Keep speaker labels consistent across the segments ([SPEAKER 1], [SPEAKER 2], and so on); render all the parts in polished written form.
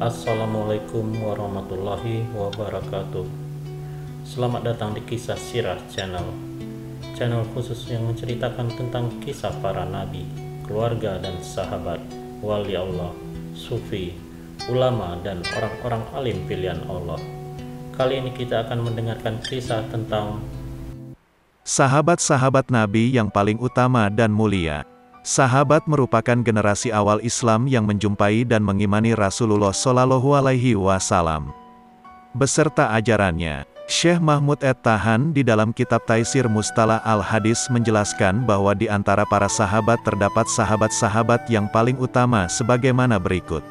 [SPEAKER 1] Assalamualaikum warahmatullahi wabarakatuh. Selamat datang di Kisah Sirah Channel. Channel khusus yang menceritakan tentang kisah para nabi, keluarga dan sahabat, wali Allah, sufi, ulama dan orang-orang alim pilihan Allah. Kali ini kita akan mendengarkan kisah tentang
[SPEAKER 2] sahabat-sahabat Nabi yang paling utama dan mulia. Sahabat merupakan generasi awal Islam yang menjumpai dan mengimani Rasulullah Shallallahu Alaihi Wasallam beserta ajarannya. Syekh Mahmud At-Tahan di dalam kitab Taisir Mustalah Al-Hadis menjelaskan bahwa di antara para sahabat terdapat sahabat-sahabat yang paling utama sebagaimana berikut.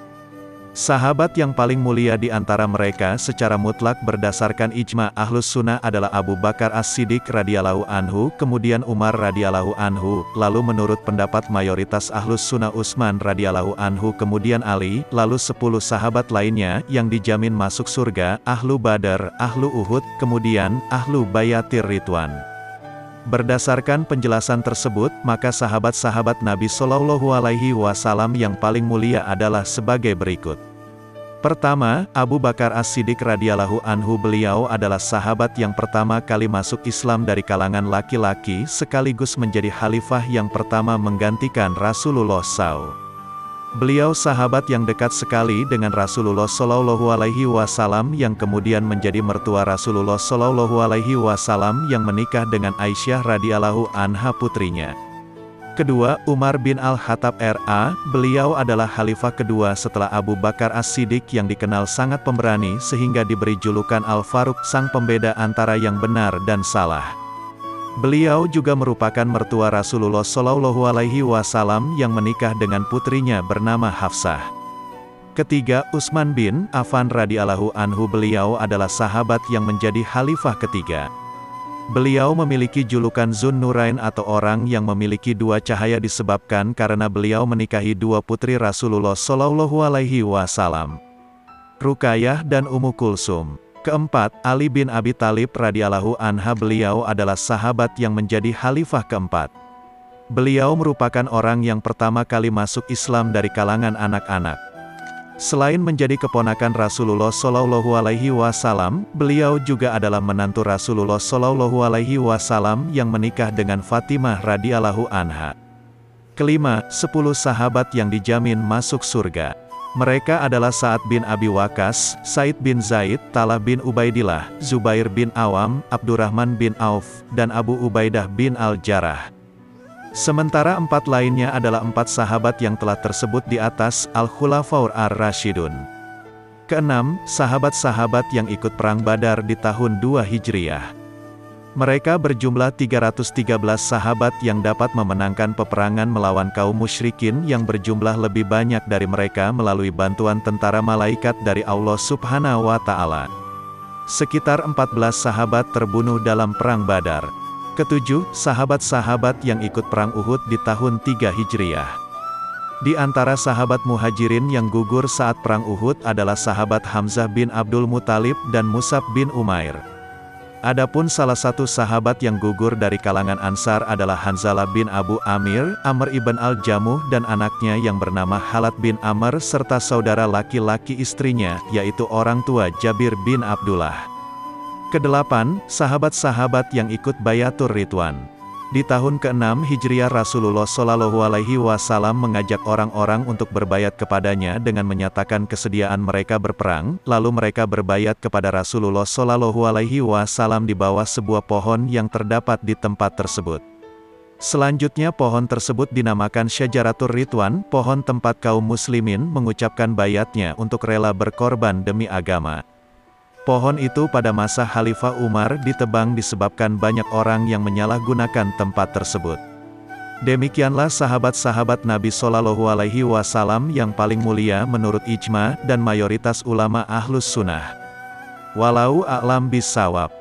[SPEAKER 2] Sahabat yang paling mulia di antara mereka secara mutlak berdasarkan ijma Ahlus Sunnah adalah Abu Bakar As-Siddiq radhiyallahu anhu, kemudian Umar radhiyallahu anhu, lalu menurut pendapat mayoritas Ahlus Sunnah Utsman radhiyallahu anhu, kemudian Ali, lalu 10 sahabat lainnya yang dijamin masuk surga, Ahlu Badar, Ahlu Uhud, kemudian Ahlu Bayatir Ridwan. Berdasarkan penjelasan tersebut, maka sahabat-sahabat Nabi Shallallahu Alaihi Wasallam yang paling mulia adalah sebagai berikut. Pertama, Abu Bakar As-Siddiq radhiyallahu anhu. Beliau adalah sahabat yang pertama kali masuk Islam dari kalangan laki-laki, sekaligus menjadi khalifah yang pertama menggantikan Rasulullah SAW. Beliau sahabat yang dekat sekali dengan Rasulullah Shallallahu Alaihi Wasallam yang kemudian menjadi mertua Rasulullah Shallallahu Alaihi Wasallam yang menikah dengan Aisyah radhiyallahu anha putrinya. Kedua, Umar bin Al-Khattab R.A. Beliau adalah khalifah kedua setelah Abu Bakar As-Siddiq yang dikenal sangat pemberani sehingga diberi julukan Al-Faruq, sang pembeda antara yang benar dan salah. Beliau juga merupakan mertua Rasulullah Shallallahu Alaihi Wasallam yang menikah dengan putrinya bernama Hafsah. Ketiga, Utsman bin Affan radhiyallahu anhu. Beliau adalah sahabat yang menjadi khalifah ketiga. Beliau memiliki julukan Zun Nurain atau orang yang memiliki dua cahaya disebabkan karena beliau menikahi dua putri Rasulullah Shallallahu Alaihi Wasallam, Ruqayyah dan Ummu Kulsum. Keempat, Ali bin Abi Thalib radhiyallahu anha. Beliau adalah sahabat yang menjadi khalifah keempat. Beliau merupakan orang yang pertama kali masuk Islam dari kalangan anak-anak. Selain menjadi keponakan Rasulullah Shallallahu Alaihi Wasallam, beliau juga adalah menantu Rasulullah Shallallahu Alaihi Wasallam yang menikah dengan Fatimah radhiyallahu anha. Kelima, 10 sahabat yang dijamin masuk surga. Mereka adalah Sa'ad bin Abi Waqqas, Said bin Zaid, Talha bin Ubaidillah, Zubair bin Awam, Abdurrahman bin Auf, dan Abu Ubaidah bin Al-Jarrah. Sementara 4 lainnya adalah 4 sahabat yang telah tersebut di atas, Al-Khulafaur Ar-Rasyidun. Keenam, sahabat-sahabat yang ikut Perang Badar di tahun 2 Hijriyah. Mereka berjumlah 313 sahabat yang dapat memenangkan peperangan melawan kaum musyrikin yang berjumlah lebih banyak dari mereka melalui bantuan tentara malaikat dari Allah Subhanahu wa Ta'ala. Sekitar 14 sahabat terbunuh dalam Perang Badar. Ketujuh, sahabat-sahabat yang ikut Perang Uhud di tahun 3 Hijriyah. Di antara sahabat muhajirin yang gugur saat Perang Uhud adalah sahabat Hamzah bin Abdul Muthalib dan Mus'ab bin Umair. Adapun salah satu sahabat yang gugur dari kalangan Ansar adalah Hanzalah bin Abu Amir, Amr ibn al-Jamuh dan anaknya yang bernama Khalad bin Amr serta saudara laki-laki istrinya, yaitu orang tua Jabir bin Abdullah. Kedelapan, sahabat-sahabat yang ikut Bayatur Ridwan. Di tahun ke-6 Hijriah Rasulullah Shallallahu Alaihi Wasallam mengajak orang-orang untuk berbayat kepadanya dengan menyatakan kesediaan mereka berperang, lalu mereka berbayat kepada Rasulullah Shallallahu Alaihi Wasallam di bawah sebuah pohon yang terdapat di tempat tersebut. Selanjutnya pohon tersebut dinamakan Syajaratur Ridwan, pohon tempat kaum muslimin mengucapkan bayatnya untuk rela berkorban demi agama. Pohon itu pada masa Khalifah Umar ditebang disebabkan banyak orang yang menyalahgunakan tempat tersebut. Demikianlah sahabat-sahabat Nabi Shallallahu Alaihi Wasallam yang paling mulia menurut ijma dan mayoritas ulama Ahlus Sunnah. Walau a'lam bissawab.